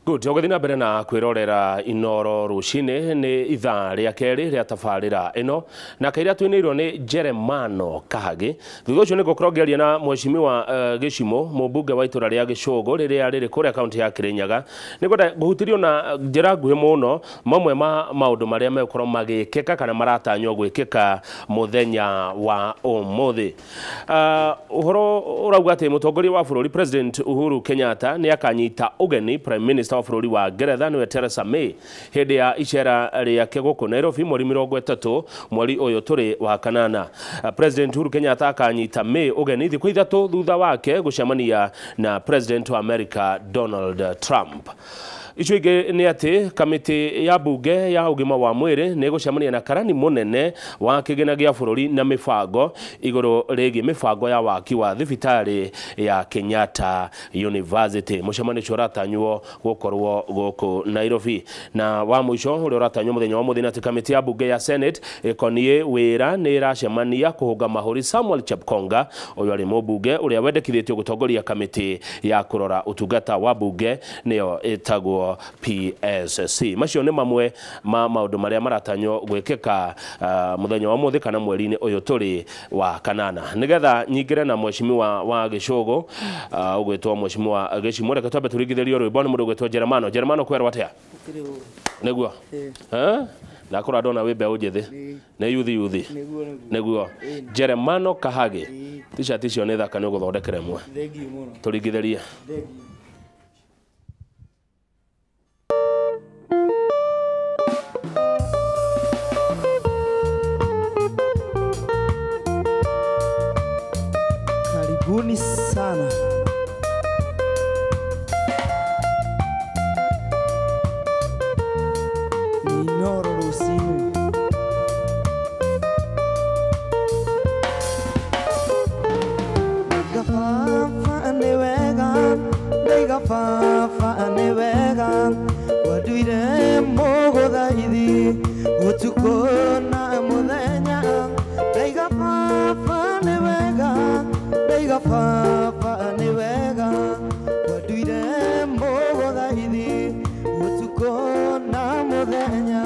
Good, ogathina mbere na kwirorera Inoro rucine ni ithaa ria keri ria tafarira ino na kaira twinirwo ni Jeremano Kahage. Thutha ucio ni gukorwo ngeria na mheshimiwa Gicimo mubunge wa itura ria Gicugu riria riri kuria kaunti ya Kirinyaga nigwenda guhutirio na njira nguhi muno mamwe ma maundu maria mekorwo magikeka kana maratanywo gwikika muthenya wa umuthi. Uhoro urauga ati mutongoria wa bururi President Uhuru Kenyatta ni akanyita ugeni Prime Minister wa bururi wa Ngeretha niwe Theresa May hindi ya icera riake guku Nairobi mweri 30 mweri uyu turi wa kanana. President Uhuru Kenyatta akanyita May ugeni thiku ithatu thutha wake gucemania na President wa America Donald Trump. Icio ingi ni ati kamiti ya bunge ya ugima wa mwiri ni gucemania na karani munene wa kigina gia bururi na mifango iguru rigi mifango ya waki wa thibitari ya Kenyatta University. Mucemania ucio uratanywo gukorwo guku Nairobi na wa mwisho uri uratanywo muthenya wa muthenya ati kamiti ya bunge ya Senate ikonie wira ni iracemania kuhuga mahuri Samuel Chepkonga uyu ari mubunge uria wendekithitio gutongoria kamiti ya kurora utungata wa bunge niyo etagwo PSC. Macio ni mamwe ma maundu maria maratanyo gwikika muthenya wa muthi kana mweri-ini uyu turi wa kanana. Nigetha nyingire na mheshimiwa wa Gicugu ugwitwo mheshimiwa Gicimo reka twabe turingithirio rwimbo ni mundu ugwitwo Jeremano. Jeremano kwerwa atia niguo na kora ndona wi mbeũ njithi ne yuthi niguo Jeremano Kahage t-shirt icio ni thaka ni uguthondekere mwe turingithirie. Karibuni sana. Inoro rusini. Gafafa ne wega waduire mogothaithi utuko na muthenya gafafa ne wega gafafa ne wega waduire mogothaithi utuko na muthenya.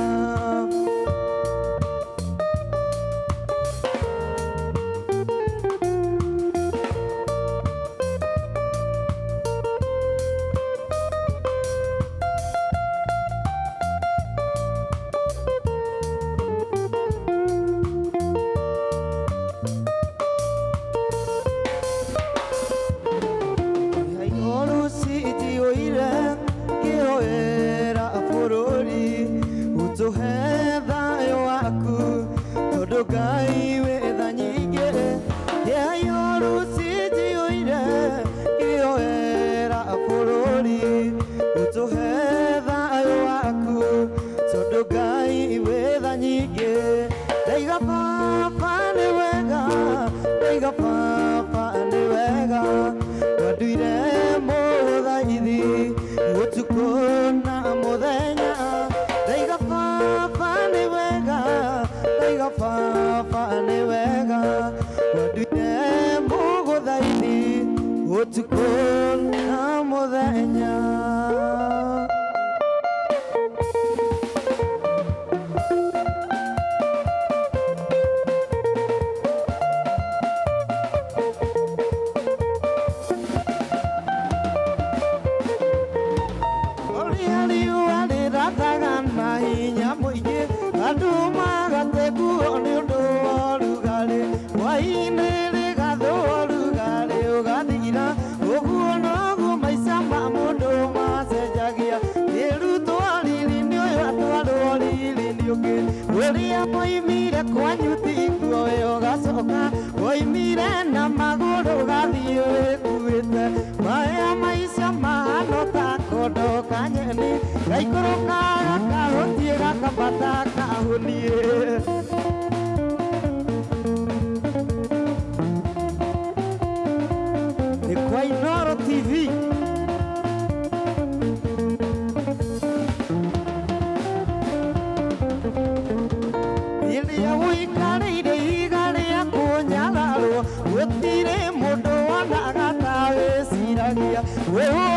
Wewe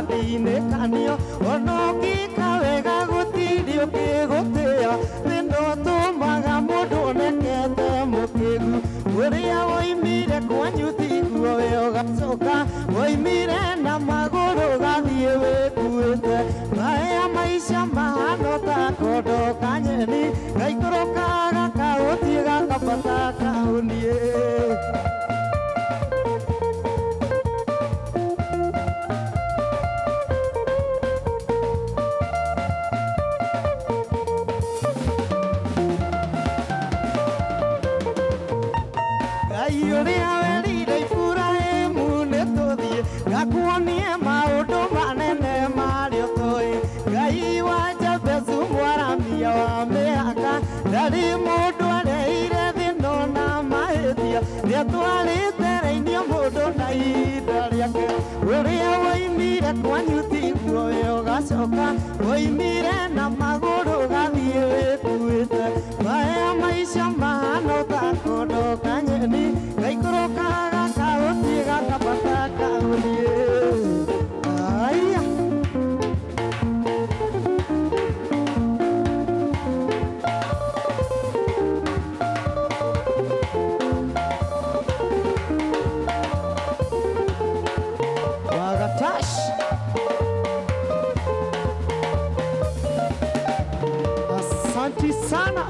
ndinĩkanio ona ũngĩkawega gũtirĩ ũngĩgũtĩa thĩno tũmaga mũndũ onekete mũkĩgu ũrĩa woimire kwanyu tiguo we ũgacoka woimire na magũrũ gathiĩ wĩkuĩte maya maica mahana ta kondo kanyeni gaikũrũkaga kaũthiĩ gakambata kaũniĩ Ũrĩa werire Iburahĩmu nĩtũthiĩ gakuonie maũndũ manene marĩa ũtoĩ Ngai wa Jabezu mwaramia wa mĩhaka ndarĩ mũndũ areire thĩno na mahĩtia nĩatwarĩte rainia mũndũ na ihinda rĩake ũrĩa woimire kwanyu tiguo we ũgacoka woimire na magũrũ gathiĩ wĩkuĩte maya maica mahana ta kondo kanyeni gaikũrũkaga kaũthiĩ gakambata kaũniĩ aya Wagatash Asante sana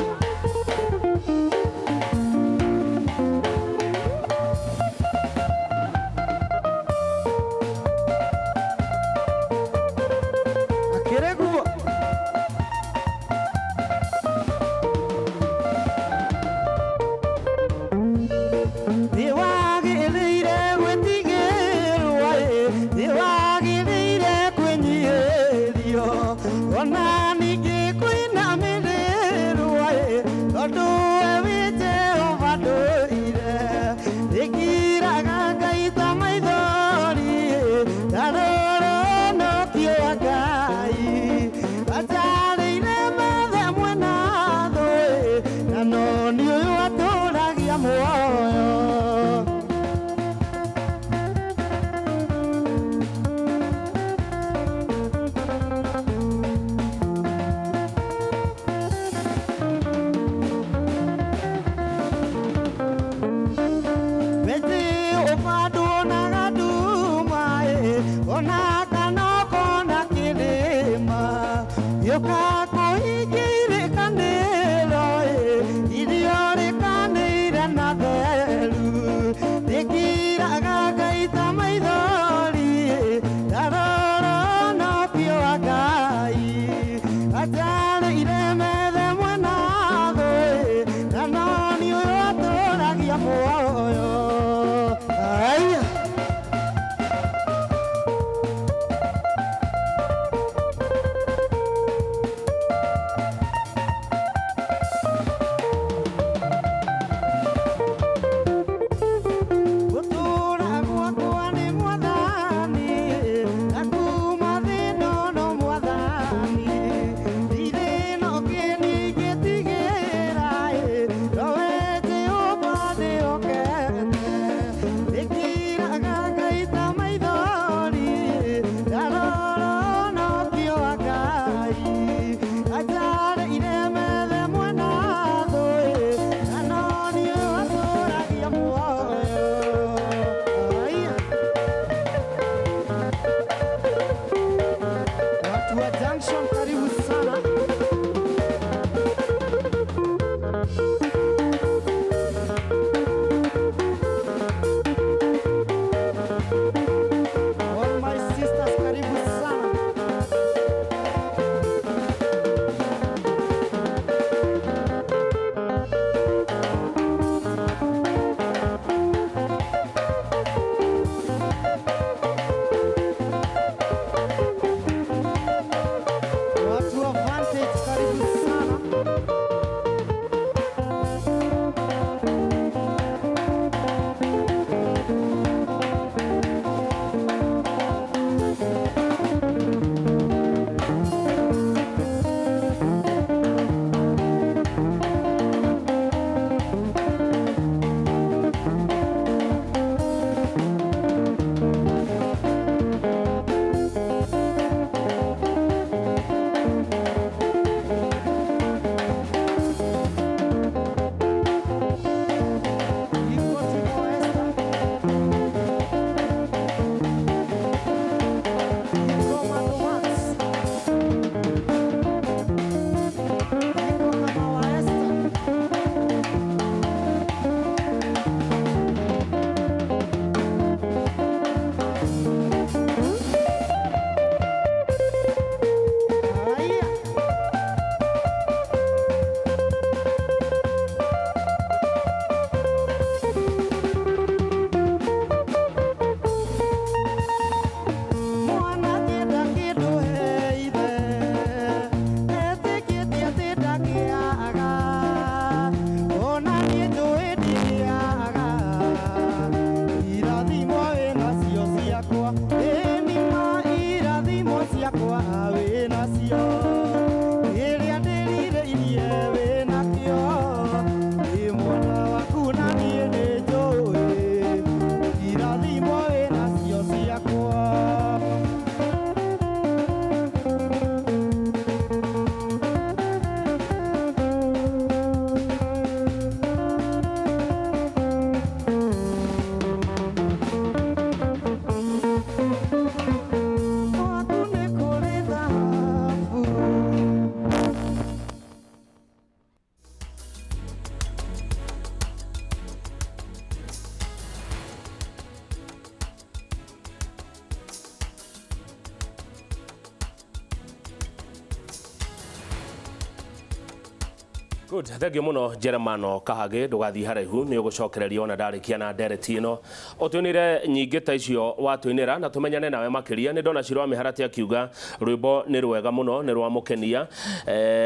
Good, thank you muno Jeremano Kahage ndugathi haraihu ni ugucokereria ona ndarikia na ndereti ino utwinire nyingi ta icio watwinira na tumenyane nawe makiria ni ndona Shirwa Miharati akiuga rwimbo ni rwega muno ni rwa mukenia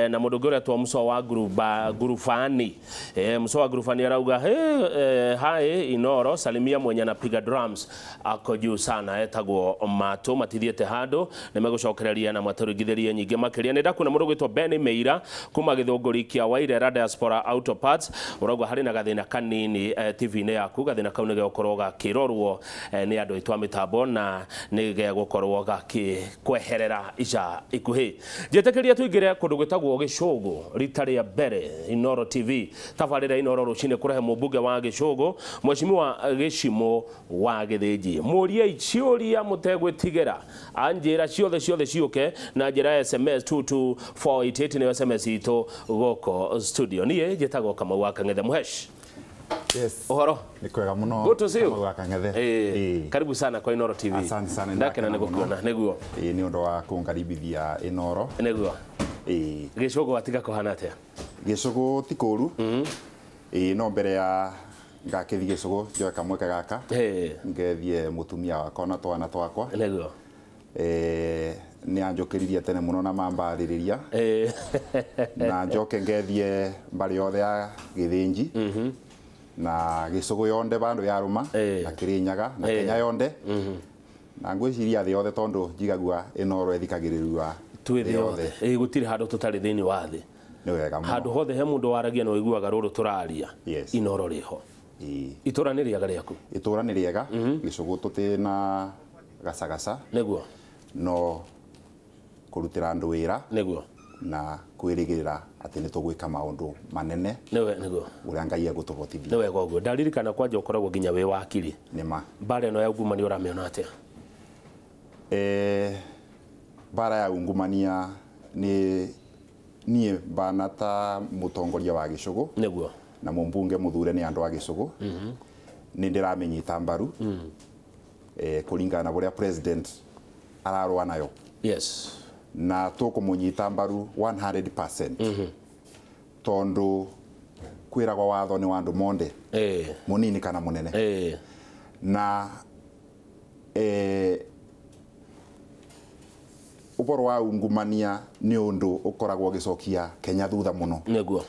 na mundu ngore twa muso wa gurufani muso wa gurufani arauga hai Inoro salimia mwenye anapiga drums ako juu sana etagwo Matu matithiete handu ni megucokereria na maturigithirie nyingi makiria ni ndakuna mundu gwitwo Benny Meira kuma githunguri kia Wairera Diaspora Auto Parts urauga hari na gathina kanini TV-ini yaku gathina kau ni gekorwo gakirorwo ni andu itwa mitambo na ni gegukorwo gakikweherera ica ikuhi njetekeria tuingire kundu gwitagwo Gicugu rita ria mbere Inoro TV tabarira Inoro rucine kurehe mubunge wa Gicugu Mheshimiwa Gicimo wa Githinji muria iciuria mutegwitigera anjira ciothe ciuke na njira SMS 22488 ni SMS ito goko studio niye njitagwo Kamau wa Kang'ethe Muhesh. Yes. Uhoro? Ni kwega muno. Good to see you. Kamau wa Kang'ethe. Karibu sana kwa Inoro TV. Asante sana. Ndakena nigukuona niguo. Ni undu wa kungaribithia Inoro. Niguo. Gicugu atiga kuhana atia? Gicugu ti kuru. No mbere ya ngakithi Gicugu njoe kamweka gaka. Ngethie mutumia wakwa na twana twakwa. Niguo. Ni anjokeririe tene muno na mambariria na njoke ngethie mbari yothe ya Githinji na Gicugu yonde bandu yaruma na Kirinyaga na Kenya yonde na ngwiciria thi yothe tondu njigagua Inoro ethikagirirwa twithe yothe gutiri handu tutari thini wa thi ni wega muno handu hothe he mundu waragia no iguaga ruru turaria Inoro riho itura ni riaga riaku itura ni riega Gicugu tutina gacagaca niguo no kurutira andu wira niguo na kwirigirira ati ni tugwika maundu manene niguo uria Ngai egutubotithia ni wega uguo ndaririkana kwanja ukoragwo nginya wi wakiri nima bara no ya ungumania uramiona atia bara ya ungumania ni nie banata mutongoria wa Gicugu niguo na mumbunge muthure ni andu a Gicugu ni ndiramenyita mbaru kuringana na buria president ararwa nayo yes na tukumunyita mbaru 100% tondu kwiragwa watho ni wandu monde munini kana munene na uboro wa ungumania ni undu ukoragwo gicokia Kenya thutha muno niguo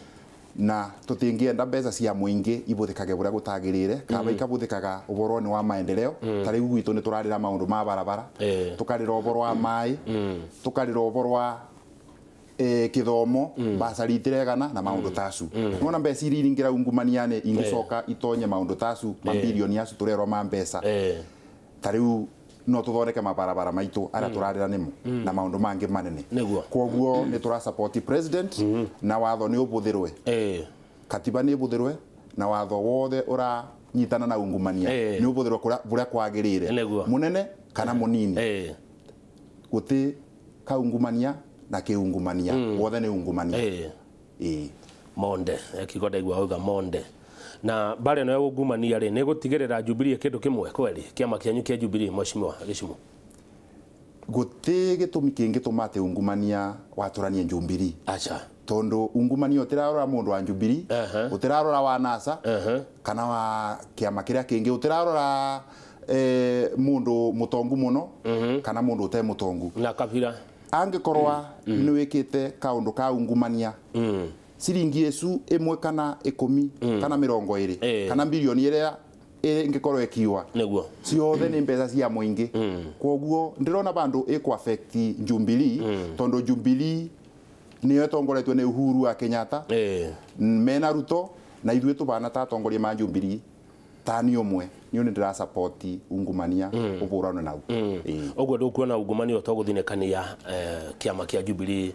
na tutingienda mbeca cia muingi ibuthikage buria gutagirire kaba ikabuthikaga uboro ni wa maendeleo tari gwitu ni turarira maundu ma barabara tukarira uboro wa mai tukarira uboro wa kithomo basari tiregana na maundu tacu nona mbeca iringira ungumania ni ingicoka itonye maundu tacu mabilioni acu turerwa ma mbeca tari no tuthondeke mabarabara maitu ara turarira nimo na maundu mangi manene koguo ni tura support president na watho ni ubuthirwe katiba ni ubuthirwe na watho wothe ura nyitana na ungumania ni ubuthirwe buria kwagirire munene kana munini guti ka ungumania na kiungumania wothe ni ungumania monde kigoda igwa uga monde na bare no ungumania ri ni gutigirira Jubilee kindu kimwe kweli kiama kianyu kia Jubilee Mheshimiwa Gicimo guti gitumi kingi tumate ungumania waturanie Jubilee acha tondu ungumania utirarora mundu wa Jubilee utirarora wa NASA kana wa kiama kiria kingi utirarora mundu mutongu muno kana mundu ute mutongu na kabira angikorwa ni wikite kaundu ka ungumania siringi yesu imwe kana 10 kana 20 kana bilioni iria ingikorwo ikiwa niguo ciothe ni mbeca cia muingi koguo ndirona bandu iko affect Jubilee tondu Jubilee ni etongoretwe ni Uhuru wa Kenyatta mena Ruto na ithuĩ tubana ta atongoria ma Jubilee tani umwe ni ndira support ungumania uburano nau ogwo ndukuona ungumania utoguthinekania kiama kia Jubilee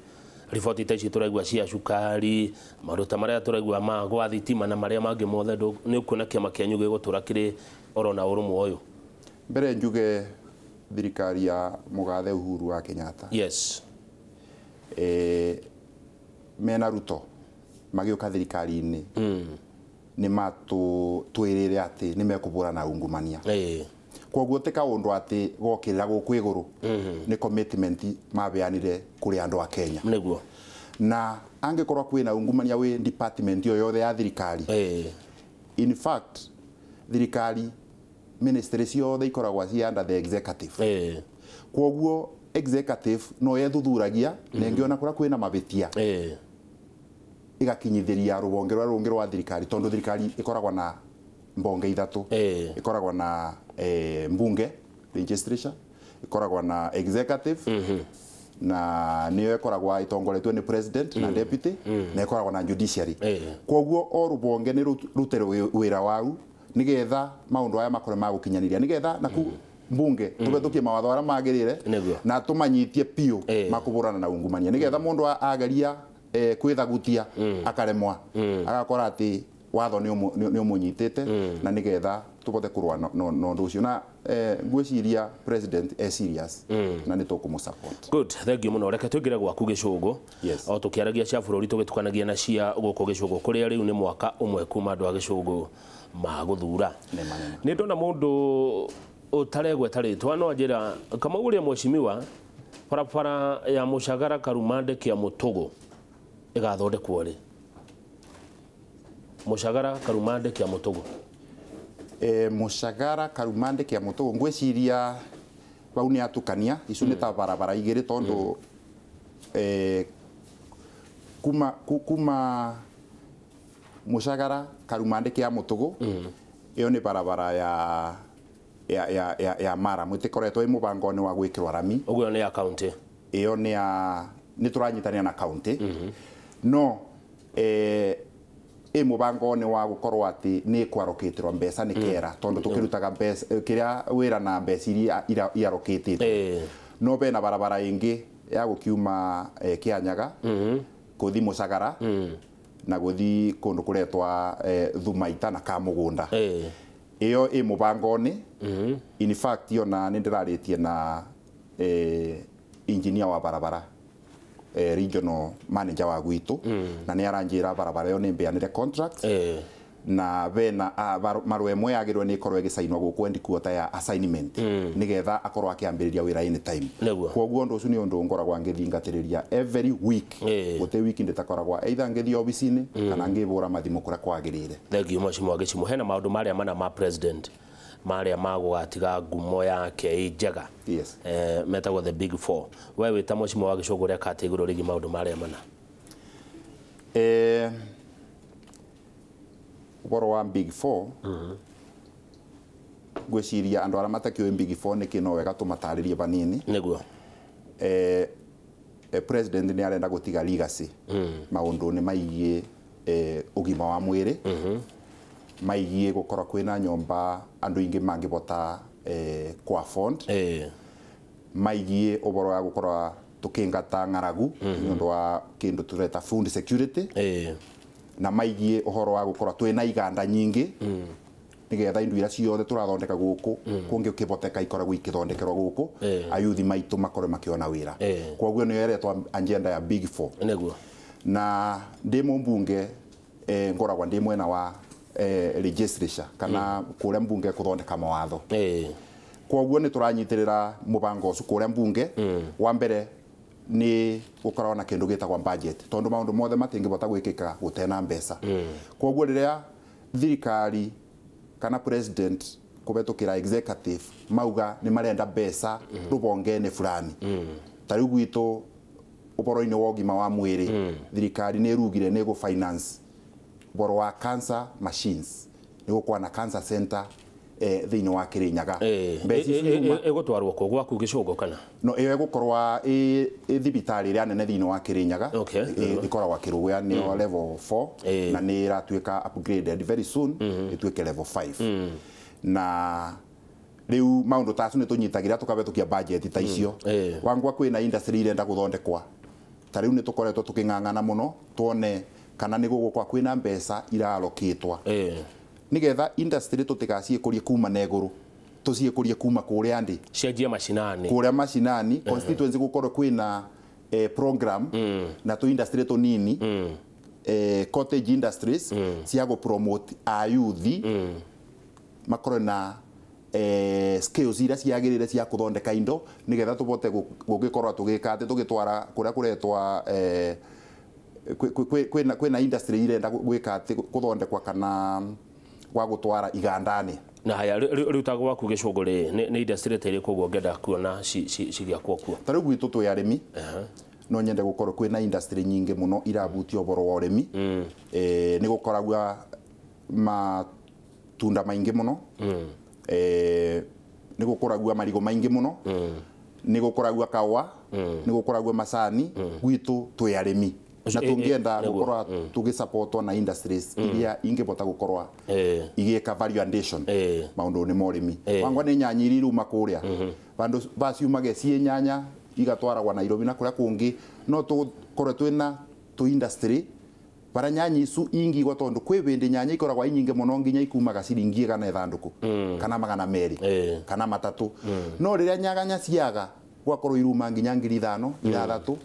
riboti ta ici turaigua cia cukari maruta maria turaigua ma gwa thitima na maria mangi mothe ni ukuona kiama kianyu gigutura kiri orona urumu uyu mbere njuge thirikari ya mugathe Uhuru wa Kenyatta yes mena Ruto magiuka thirikari-ini ni matu twirire ati ni mekubura na ungumania koguo tika undu ati gokirira guku iguru ni commitment mabeanire kuri andu a Kenya niguo na angekorwa kwina ungumania wi department yo yothe ya thirikari in fact thirikari ministry ciothe ikoragwa ci under the executive kwoguo executive no yethuthuragia na ngiona kuria kwina mabitia igakinyithiria rubonge rwa rungi rwa thirikari tondu thirikari ikoragwa na mbonge ithatu ikoragwa na mbunge legislature ikoragwa na executive na niyo ikoragwa itongoretwe ni president na deputy na ikoragwa na judiciary kwoguo o rubonge ni rutere wira wau nigetha maundu aya makore magukinyaniria nigetha naku mbunge tubethukie mawatho ara magirire na tumanyitie pio makuburana na ungumania nigetha mundu agaria kwithagutia akaremwa agakora ati watho ni umunyitite na nigetha tubote kurwa no nducio na ngwiciria president serious na ni tukumusupport. Good, thank you muno. Reke twingire gwaku Gicungu o tukiaragia cia bururi tugitukanagia na cia guku Gicungu kuria riu ni mwaka umwe kuma andu a Gicungu maguthura ni ndona mundu utaregweta ritwa no njira kama uria mweshimiwa barabara ya Mucagara Karumande kia Mutugu igathondekwo ri Mucagara Karumande kia Mutugu Mucagara Karumande kia Mutugu ngwiciria bau ni atukania icu ni ta barabara igiri tondu kuma Mucagara Karumande kia Mutugu iyo ni barabara ya mara mwitikoretwo imubangoni wa gwikirwa rami uguo ni ya county iyo ni turanyitania na county no mubangoni wa gukorwo ati ni kwaroketirwa mbeca ni kera tondu tukirutaga mbeca kiria wira na mbeca iria iaroketete no be na barabara ingi ya gukiuma Kianyaga kuthi Mucagara na guthi kundu kuretwa Thumaita na Kamugunda iyo mubangoni in fact yo na nindiraritie na engineer wa barabara regional manager wa gwitu na ni aranjira barabara yo ni mbeanire contract na bena marwe mwe agirwe ni korwe gisainwa guku endi kuota ya assignment nigetha akorwa akiambiriria wira any time kwoguo ndu ucio ni undu ngoragwa ngithingatiriria every week gute week nditakoragwa either ngithi obicini kana ngibura mathimo kuria kwagirire. Thank you much Gicungu. Hena maundu maria mana ma president maria magugatiga ngumo yake ijega metagwo the big four we wita Mheshimiwa Gicungu ria kategori rigi maundu maria mana uboro wa big four gwiciria andu ara matakio big four ni kino wega tumataririe banini niguo president ni arenda gutiga legacy maundu ni maigie ugima wa mwiri maigie gukora kwina nyomba andu ingi mangibota kwa fund maigie uboro wa gukora tukingata ngaragu nundu wa kindu tureta food security na maigie uhoro wa gukora twina iganda nyingi nigetha indu ira ciothe turathondeka guku kungi ukiboteka ikoragwo ikithondekerwa guku ayuthi maitu makore makiona wira kwoguo ni yeretwa agenda ya big four niguo na ndimo mbunge ngoragwa ndi mwena wa legislature kana kuria mbunge kuthondeka mawatho kwoguo ni turanyitirira mubango ucu kuria mbunge wa mbere ni gukorwo na kindu gitagwa budget tondu maundu mothe matingibota gwikika gutena mbeca kwoguo riria thirikari kana president kubetukira executive mauga ni marenda mbeca rubongene fulani tari gwitu uboro-ini wa ugima wa mwiri thirikari ni rugire ni go finance uboro wa cancer machines ni gukwa na cancer center thiini wa Kirinyaga egutwarwo ko gwaku Gicungu kana no egukorwa thibitari ria nene thiini wa Kirinyaga ikoragwa Kirugwa ni level 4 na ni iratuika upgraded very soon ituike level 5 na riu maundu tacu ni tunyitagira tukabetukia budget ta icio wangwa kwina industry irenda guthondekwa ta riu ni tukoretwo tukingangana muno tuone kana ni gugukwa kwina mbeca iralokitwa nigetha industry tutigacie kurie kuma na iguru tucie kurie kuma kuria ndi cenjia mashinani kuria mashinani constituency gukorwo kwina program na tu industry to nini cottage industries cia go promote ayuthi makorwo na skills ira ciagirire cia kuthondeka indo nigetha tubote gugikorwa tugika ati tugitwara kuria kuretwa kwina industry irenda gwika ati kuthondekwa kana gwa gutwara igandani na haya riu tagwa ku gicuguri ni industry tiri kugwo ngenda kuona cigiakwo kuo tariu gwitu twi arimi no nyende gukorwo kwina industry nyingi muno irabutia uboro wa urimi ni gukoragwa matunda maingi muno ni gukoragwa marigo maingi muno ni gukoragwa kawa ni gukoragwa macani gwitu twi arimi na tungienda gukorwa tugisupportwa na industries iria ingibota gukorwa igika value addition maundu ni morimi wangwa ni nyanyiri ru makuria bandu basiumage cie nyanya igatwaragwa Nairobi na kuria kungi no tukorwe twina tu industry para nyanyi isu ingi gwa tondu kwi bindi nyanya ikoragwa inyinge muno nginya ikumaga ciringi kana ithanduku kana magana meri kana matatu no riria nyaganya ciaga gwakorwo iruma nginya 5,000 6,000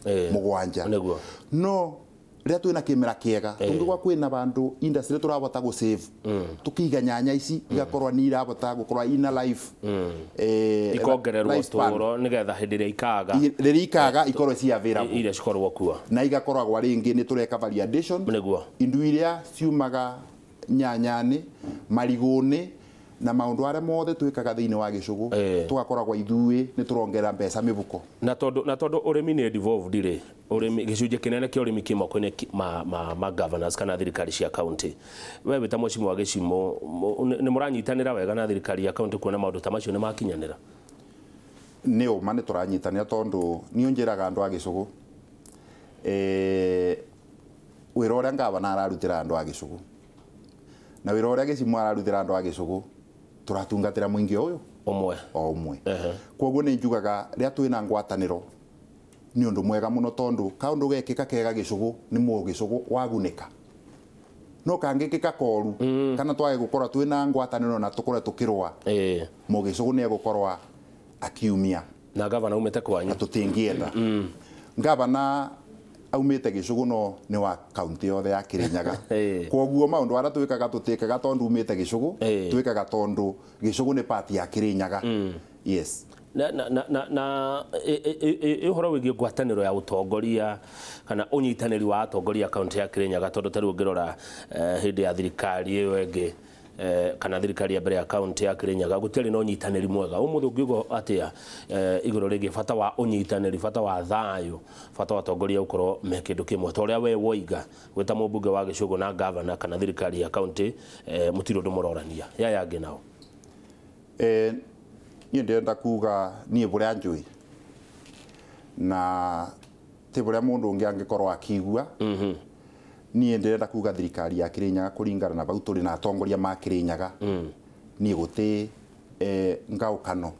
7 no riria twina kimera kiega tungigwa kwina bandu industry turabota gu save tukiga nyanya ici igakorwa ni irabota gukorwa ina life ikongererwo turo nigetha hindi ria ikaga ikorwo cia available iria cikorwo kuo na igakoragwa ringi ni tureka value addition indu iria ciumaga nyanyani mariguni na maundu aria mothe twikaga thiini wa gicugu tugakoragwa ithui ni turongera mbeca mibuko na tondu urimi ni devolved ri urimi gicunje kinene kia urimi kimoko-ini ma governors kana thirikari cia county we wita mucimo wa gicimo ni muranyitanira wega na thirikari ya county kuona maundu ta macio ni makinyanira ni uma ni turanyitanira tondu ni unjiraga andu a gicugu wira uria ngavana ararutira andu a gicugu na wira uria gicimo ararutira andu a gicugu turatungatira mwingi uyu omwe koguo ni njugaga ria twina ngwataniro ni undu mwega muno tondu kaundu gekika kega gicugu ni mu gicugu wagunika no kangikika koru kana twage gukora twina ngwataniro na tukore tukirwa mu gicugu ni gukorwa akiumia na gavana umete kwanyu tutingienda gavana aumite gicugu no ni wa county yothe ya Kirinyaga koguo maundu ara twikaga tutikaga tondu umite gicugu twikaga tondu gicugu ni part ya Kirinyaga yes na ihoro wigi ngwataniro ya utongoria kana unyitaniri wa atongoria county ya Kirinyaga tondu tari ungirora hindi ya thirikari iyo engi kana thirikari ya mbere ya county ya Kirinyaga gutiri no nyitaniri mwega umuthi ungiugo atia igoro rigi fata wa unyitaniri fata wa thayo fata wa atongoria ukorwo me kindu kimwe toria we woiga wita mubunge wa gicugu na governor kana thirikari ya county mutiro ndumurorania yangi nao ni ndenda kuga ni buria njui na te buria mundu ungi angikorwo akigua ni ndenda kuga thirikari ya Kirinyaga kuringana na bauturi na atongoria ma Kirinyaga ni guti ngaukano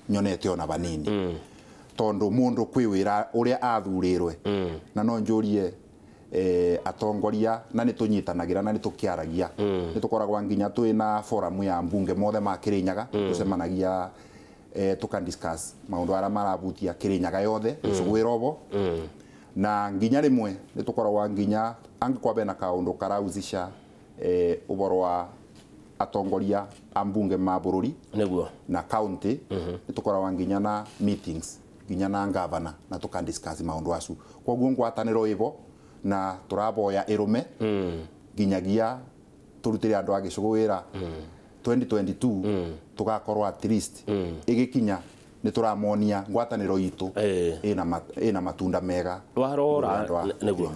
nyonete ona banini tondu mundu kwĩwĩra uria athurirwe na no njurie atongoria na nitunyitanagira na nitukiaragia nitukoragwa nginya twina forum ya mbunge mothe ma Kirinyaga tucemanagia tukan discuss maundu ara marabutia Kirinyaga yothe tucugwirobo na nginya rimwe nitukoragwa nginya angikorwa bena kaundu karauzisha uboro wa atongoria ambunge ma bururi niguo na county nitukoragwa nginya na meetings nginya na governor na tukan discuss maundu acu koguo ngwataniro ibo na turaboya irume nginyagia turutire andu a gicugu wira 2022 tugakorwo at least igikinya ni turamonia ngwataniro itu ina matunda mega warora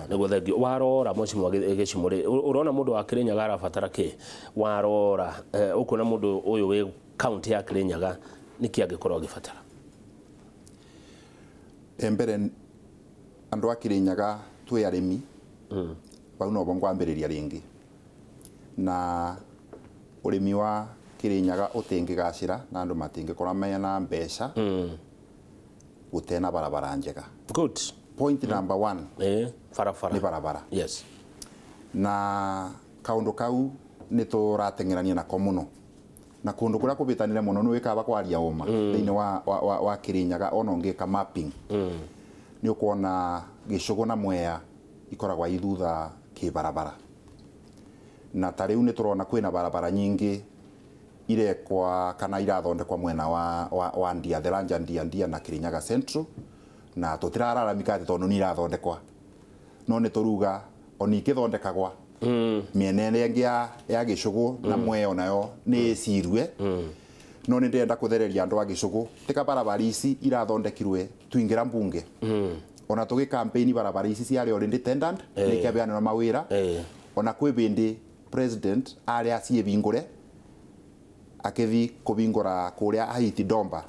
niguo thengio warora mucimo wa gicimuri urona mundu wa Kirinyaga arabatara ki warora ukuna mundu uyu wi county ya Kirinyaga niki angikorwo agibatara mbere andu a Kirinyaga twi arimi bau no bongwambiriria ringi na urimi wa Kirinyaga utingigacira na andu matingikora mena mbeca gutena barabara njega good point number 1 farafara ni barabara yes na kaundu kau ni turatengerania nako muno na kundu kuria kubitanire muno ni wikaba kwaria uma thiini wa Kirinyaga ona ngika mapping ni ukuona gicugu na Mwea ikoragwa ithutha ki barabara na tariu ni turona kwina barabara nyingi irekwa kana irathondekwa mwena wa Ndia Theranja Ndia na Kirinyaga Central na tutirararamika ati tondu ni irathondekwa no nä tå ruga oni kä thondekagwa mĩena ĩrĩa ĩngĩ ya gĩcũgũ na mweo nayo nĩ cirue no nĩ ndĩrenda kũthereria andũ a gĩcũgũ tika barabara ici irathondekirwe tuingĩra mbunge ona tũgĩ campaign barabara ici ciarĩ already tendered nĩ kĩabeanĩrwo mawĩra ona kwĩ bĩndĩ president arĩa aciĩbingũre akĩthi kũbingũra kũrĩa Haiti Domba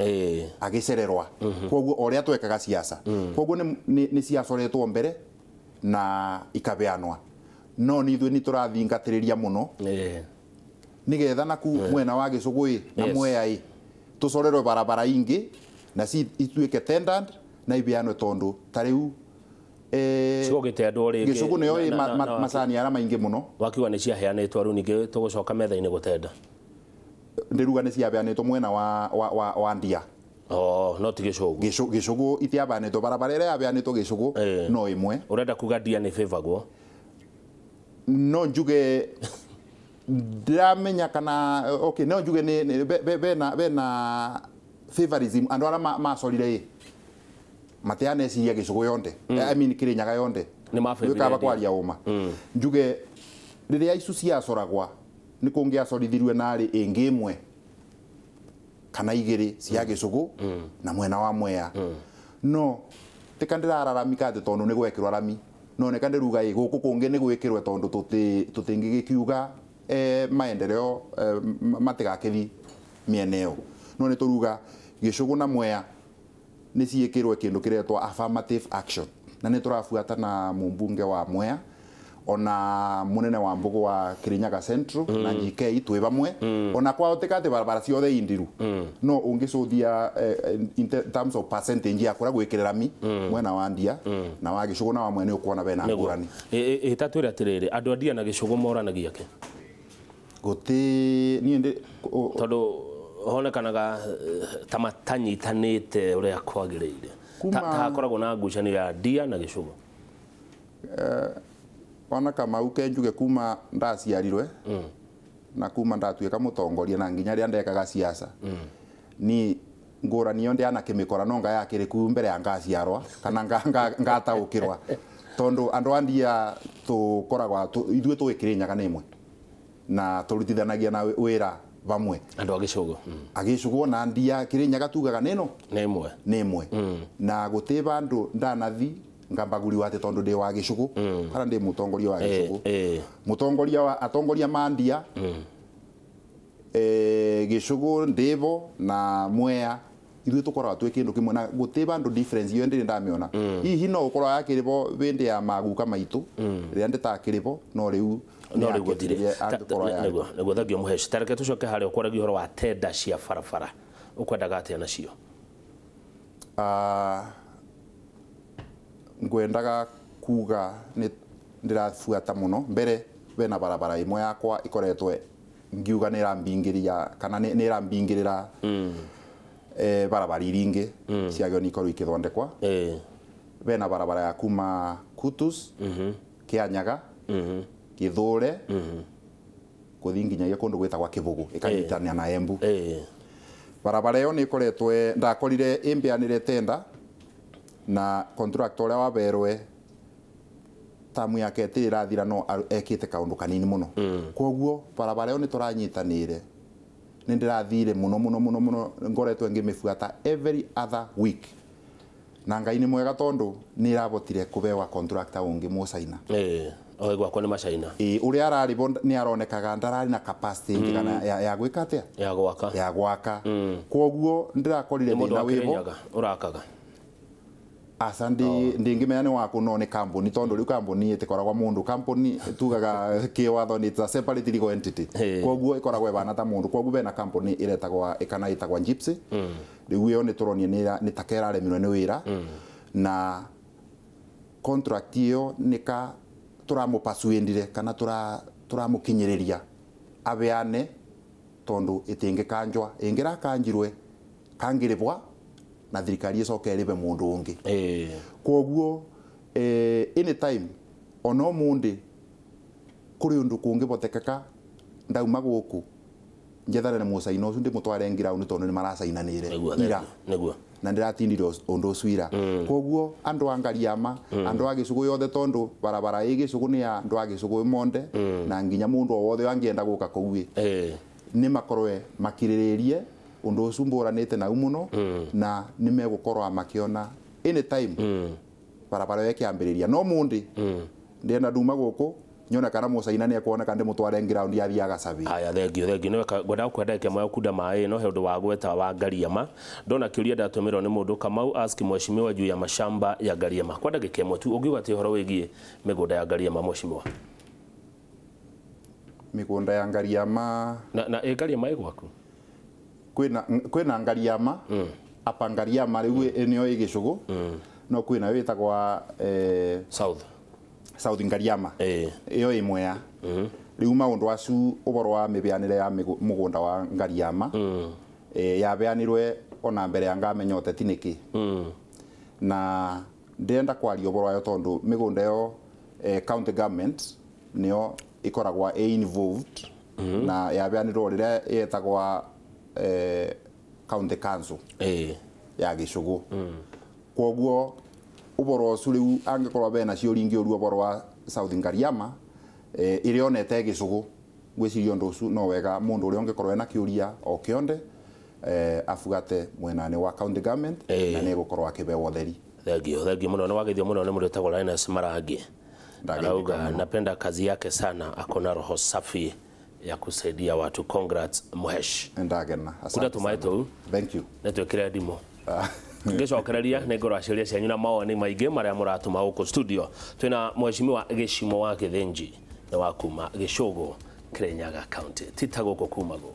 agĩcererwa koguo ũrĩa twekaga siasa koguo nĩ ciacoretwo mbere na ikabeanwa no nĩ ithuĩ nĩ tũrathingatĩrĩria mũno nĩgetha naku mwena wa gĩcũgũ na mwea tũcorerwe barabara ingĩ na ituĩke tendered na ibeanwe tondũ ta rĩu gĩcũgũ nĩyo macani arĩa maingĩ mũno wakiuga nĩ ciaheanĩtwo rĩu ningĩ tũgũcoka metha-inĩ gũtenda ndiruga nĩ ciabeanĩtwo mwena wa Ndia no ti gĩcũgũ itiabeanĩtwo barabara ĩrĩa yabeanĩtwo gĩcũgũ no ĩmwe ũrenda kuga Ndia nĩ favagwo no njuge ndiramenya kana okay no njuge bena favorism andũ arĩa macorire mateaneciria gĩcũgũ yonde I mean Kĩrĩnyaga yonde nĩmabĩkaba kwaria ũma njuge rĩrĩa icu ciacoragwa nĩ kũngĩacorithirio narĩ ĩngĩ ĩmwe kana igĩrĩ cia gĩcũgũ na mwena wa mwea no tika ndĩrararamika atĩ tondũ nĩ gwekĩrwo arami no nĩ kandiruga gũkũ kũngĩ nĩ gwĩkĩrwe tondũ tũtingĩgĩkiuga maendeleo matigakĩthi mĩena ĩyo no nĩ tũruga gĩcũgũ na mwea nĩ ciĩkĩrwe kĩndũ kĩretwo affirmative action na nĩ tũrabuata na mũmbunge wa mwea ona munene wa mbugu wa Kirinyaga Central na GK twĩ bamwe ona kwao tikate barabara ciothe indiru no ũngĩcũthia in terms of percentage ya kũra gwĩkĩrĩra mi mwena wa Ndia na wa gĩcũgũ na wa mwena ũkuona bena ngũrani ĩtatwĩra atĩrĩrĩ andũ a Ndia na gĩcũgũ moranagia kĩ gũtĩ niĩ tondũ honekanaga ta matanyitanĩte ũrĩa kwagĩrĩire ta koragwo na ngucanio ya Ndia na gĩcũgũ ona kama ukenjuge kuma ndaciarirwe na kuma ndatuĩka mũtongoria na nginya rĩa ndekaga siasa ni ngũrani yo ndiana kĩmĩkora no nga yakĩrĩ ku mbere ya ngaciarwa kana ngataũkĩrwa tondũ andũ a Ndia tũkoragwa ithuĩ tũĩ Kĩrĩnyaga nĩ ĩmwe na tũrutithanagia na wĩra bamwe andũ a gĩcũgũ na Ndia Kĩrĩnyaga tugaga nĩ ĩmwe na gũtĩ bandũ ndanathi ngambaguri wate tondu ndi wa gĩcũgũ kana ndi mũtongoria wa gĩcũgũ mũtongoria wa atongoria ma Ndia gĩcũgũ ndibo na mwea ithuĩ tũkoragwa twĩ kĩndũ kĩmwe na gũtĩ bandũ difference yo ndĩ ndamĩona hihi no ũkorwo yakĩrĩbo bĩndĩ ya maguka maitũ rĩrĩa ndĩtakĩrĩbo no rĩu nĩguo thagio mũheci tareke tũcoke harĩa ũkwaragia ũhoro wa tenda cia barabara ũkwendaga atĩa nacio ngwendaga kuga ndirafuata muno mbere bena barabara imwe yakwa ikoretwe ngiuga nĩ rambingĩria kana nĩ rambingĩrĩra barabara iringĩ ciagio nĩ ikorwo ikĩthondekwa bena barabara ya kuma Kutus Kĩanyaga Gĩthũre gũthiĩ nginyagia kũndũ gwĩtagwa Kĩbũgũ ĩkanyitania na Embu barabara ĩyo nĩ ĩkoretwe ndakorire ĩmbeanĩre tenda na contractor ũrĩa waberwe tamu yake ĩtĩrĩ ĩrathira no ekĩte kaũndũ kanini mũno koguo barabara ĩyo nĩ tũranyitanĩire nĩ ndĩrathire mũno ngoretwe ngĩmĩbuata every other week na Ngai nĩ mwega tondũ nĩ ĩrabotire kũbewa contractor ũngĩ mũcaina gwakwa nĩ macaina ũrĩa ararĩbo nĩ aronekaga ndararĩ na capacity kana ya gwĩka atĩa ya gwaka koguo ndĩrakorire thĩna wĩbo ũrakaga asa ndingimenya nĩ wako no nĩ company tondu rĩu company ĩtikoragwa mũndũ company tugaga kĩwatho nĩ ta separate legal entity koguo ĩkoragwa bana ta mũndũ koguo bena company ĩretagwa ĩkana ĩtagwa Gypsy rĩu ĩyo nĩ tũronia nĩ takera remirwe nĩ wĩra na contract ĩyo nĩka tũramũpasuendire kana tũramũkinyĩrĩria abeane tondu ĩtingĩkanjwa ĩngĩrakanjirwe kangĩrĩbwa na thirikari ĩcoke ĩrĩbe mũndũ ũngĩ koguo anytime ona mũndĩ kũrĩ ũndũ kũngĩbotekeka ndauma gũkũ njethane na mũcaina ũcio ndĩmũtware ground tondu nĩ maracainanĩire ira na ndiratindire undu ucwira koguo andu angariama andu agisugu yothe tondu barabara igisugu ni ya andu agisugu monde na nginya mundu wothe angienda guka kuwi ni makorwe makiriririe undu ucumburanite na umuno na ni megukorwa makiona anytime barabara yekiambiriria no mundi ndienda nduma guku nyona kana mucaina ni akuona kandi mutware ground ya thiaga cabi aya thengio niwe gwenda kwenda kemwe kunda mai no hendu wa gweta wa Ngariema ndona kiuria ndatumirwo ni mundu Kamau ask mheshimiwa juu ya mashamba ya Ngariema kwenda gikemwe tu ugiuga ati horo wigie migunda ya Ngariema mheshimiwa migunda ya Ngariema na Ngariema igwaku kwina Ngariema apa Ngariema riu eneo igicugu no kwina witagwa South Ngariema iyo imwe ya riu maundu acu uboro wa mibianire ya mugunda wa Ngariema yabeanirwe ona mbere ya ngamenya uteti niki na ndenda kwaria uboro ayo tondu migunda yo county government nio ikoragwa involved na yabeanirwo rire yetagwa county council ya gicugu koguo uboro ucu riu angikorwa bena cio ringi uru uboro wa South Ngariema iri onete gicugu gwiciria undu ucu no wega mundu uri ongikorwa na kiuria o kionde afugate mwenane wa county government na ne gukorwa akibewa theri thengio muno na wageithio muno ni mundu tagwa Linus Marangi Arauga napenda kazi yake sana akona roho safi ya kusaidia watu congrats Mhesh ndagena kuda tumaito thank you netwekira ndimo ngicokereria ni ngoro aciria cianyu na mawoni maingi maria muratuma huko studio twina mheshimiwa Gicimo wa Githinji na wa kuma Gicugu Kirinyaga County titaguko kumago